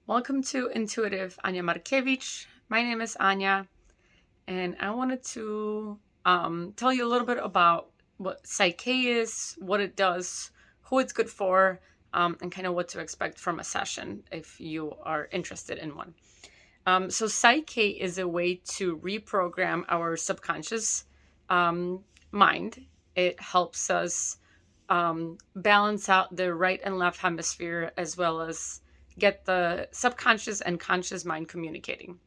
Welcome to Intuitive Anya Markiewicz. My name is Anya, and I wanted to tell you a little bit about what Psych-k is, what it does, who it's good for, and kind of what to expect from a session if you are interested in one. So Psych-k is a way to reprogram our subconscious mind. It helps us balance out the right and left hemisphere, as well as get the subconscious and conscious mind communicating.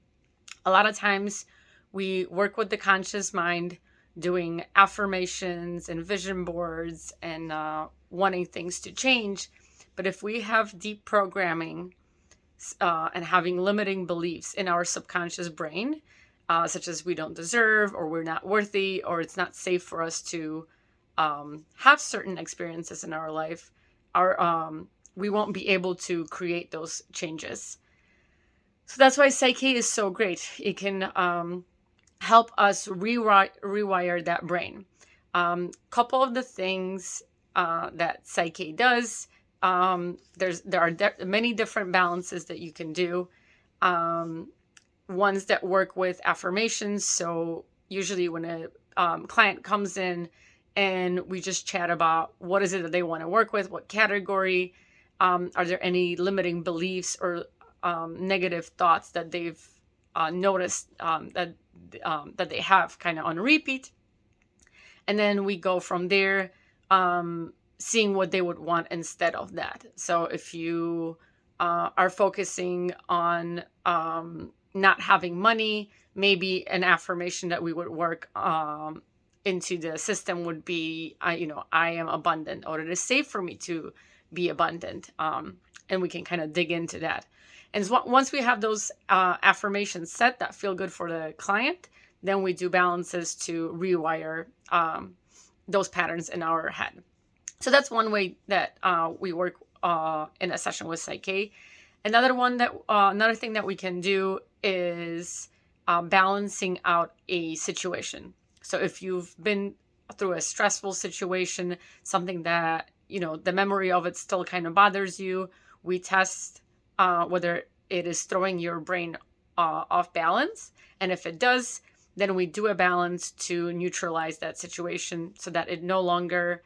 A lot of times we work with the conscious mind doing affirmations and vision boards and wanting things to change. But if we have deep programming and having limiting beliefs in our subconscious brain, such as we don't deserve, or we're not worthy, or it's not safe for us to have certain experiences in our life, we won't be able to create those changes. So that's why Psych-k is so great. It can help us rewire that brain. Couple of the things that Psych-k does, there are many different balances that you can do. Ones that work with affirmations. So usually when a client comes in and we just chat about what is it that they want to work with, what category, are there any limiting beliefs or negative thoughts that they've noticed that they have kind of on repeat. And then we go from there, seeing what they would want instead of that. So if you are focusing on not having money, maybe an affirmation that we would work into the system would be, I am abundant, or it is safe for me to be abundant. And we can kind of dig into that. And once we have those affirmations set that feel good for the client, then we do balances to rewire those patterns in our head. So that's one way that we work in a session with Psych-k. Another thing that we can do is balancing out a situation. So if you've been through a stressful situation, something that, the memory of it still kind of bothers you, we test whether it is throwing your brain off balance. And if it does, then we do a balance to neutralize that situation so that it no longer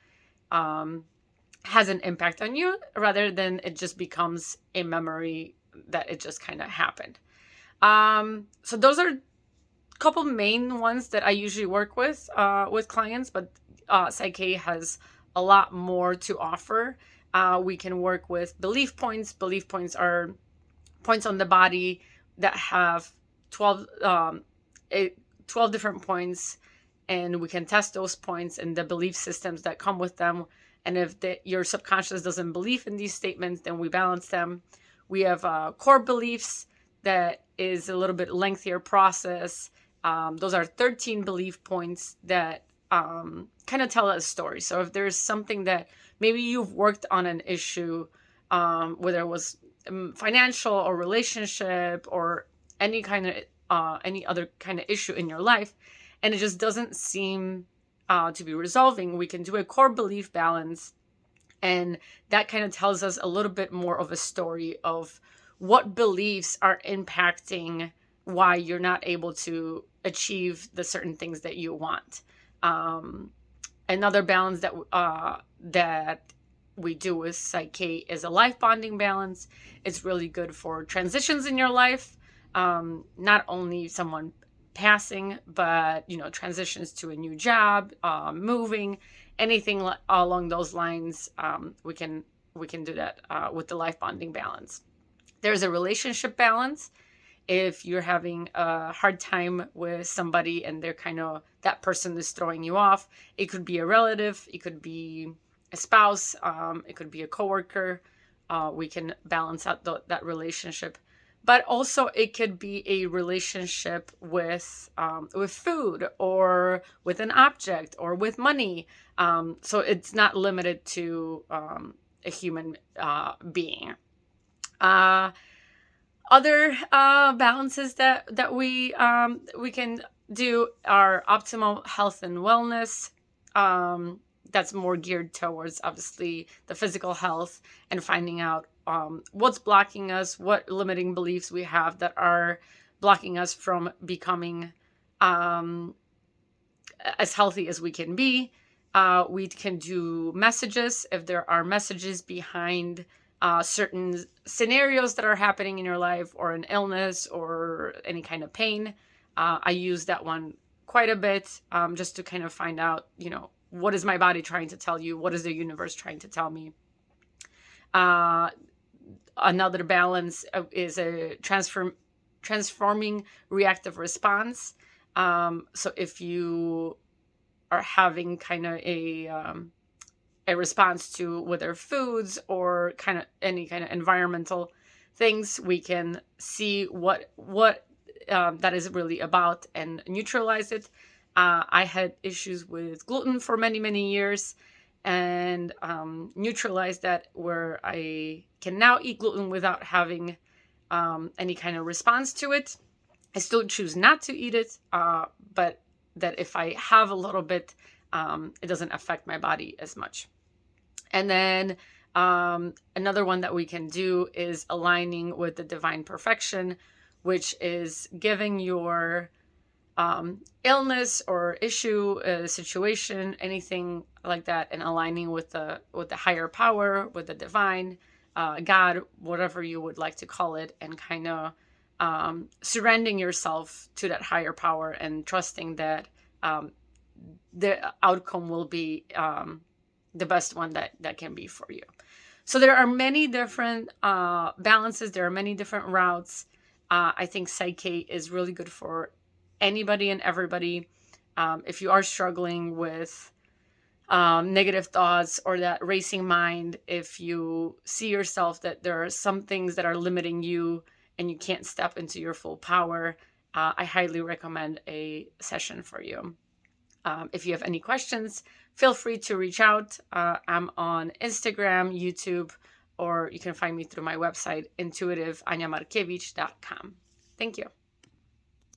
has an impact on you, rather than it just becomes a memory that it just kind of happened. So those are a couple main ones that I usually work with clients, but Psych-k has a lot more to offer. We can work with belief points. Belief points are points on the body that have 12 different points, and we can test those points and the belief systems that come with them. And if your subconscious doesn't believe in these statements, then we balance them. We have core beliefs that is a little bit lengthier process. Those are 13 belief points that kind of tell a story. So if there's something that maybe you've worked on an issue, whether it was financial or relationship or any other kind of issue in your life, and it just doesn't seem to be resolving, we can do a core belief balance. And that kind of tells us a little bit more of a story of what beliefs are impacting why you're not able to achieve the certain things that you want. Another balance that we do with Psych-k is a life bonding balance. It's really good for transitions in your life, not only someone passing, but transitions to a new job, moving, anything along those lines. We can do that with the life bonding balance. There's a relationship balance. If you're having a hard time with somebody and that person is throwing you off, it could be a relative, it could be a spouse, it could be a coworker. We can balance out that relationship. But also it could be a relationship with food, or with an object, or with money. So it's not limited to a human being. Other balances that we can do are optimal health and wellness. that's more geared towards obviously the physical health and finding out what's blocking us, what limiting beliefs we have that are blocking us from becoming as healthy as we can be. We can do messages if there are messages behind certain scenarios that are happening in your life, or an illness or any kind of pain. I use that one quite a bit, just to kind of find out, what is my body trying to tell you? What is the universe trying to tell me? Another balance is a transforming reactive response. So if you are having kind of a response to whether foods or kind of any kind of environmental things, we can see what that is really about and neutralize it. I had issues with gluten for many, many years, and neutralized that, where I can now eat gluten without having any kind of response to it. I still choose not to eat it, but that if I have a little bit, it doesn't affect my body as much. And then another one that we can do is aligning with the divine perfection, which is giving your illness or issue, situation, anything like that, and aligning with the higher power, with the divine, God, whatever you would like to call it, and kind of surrendering yourself to that higher power and trusting that the outcome will be the best one that can be for you. So there are many different balances. There are many different routes. I think Psych-k is really good for anybody and everybody. If you are struggling with negative thoughts or that racing mind, if you see yourself that there are some things that are limiting you and you can't step into your full power, I highly recommend a session for you. If you have any questions, feel free to reach out. I'm on Instagram, YouTube, or you can find me through my website, intuitiveanyamarkiewicz.com. Thank you.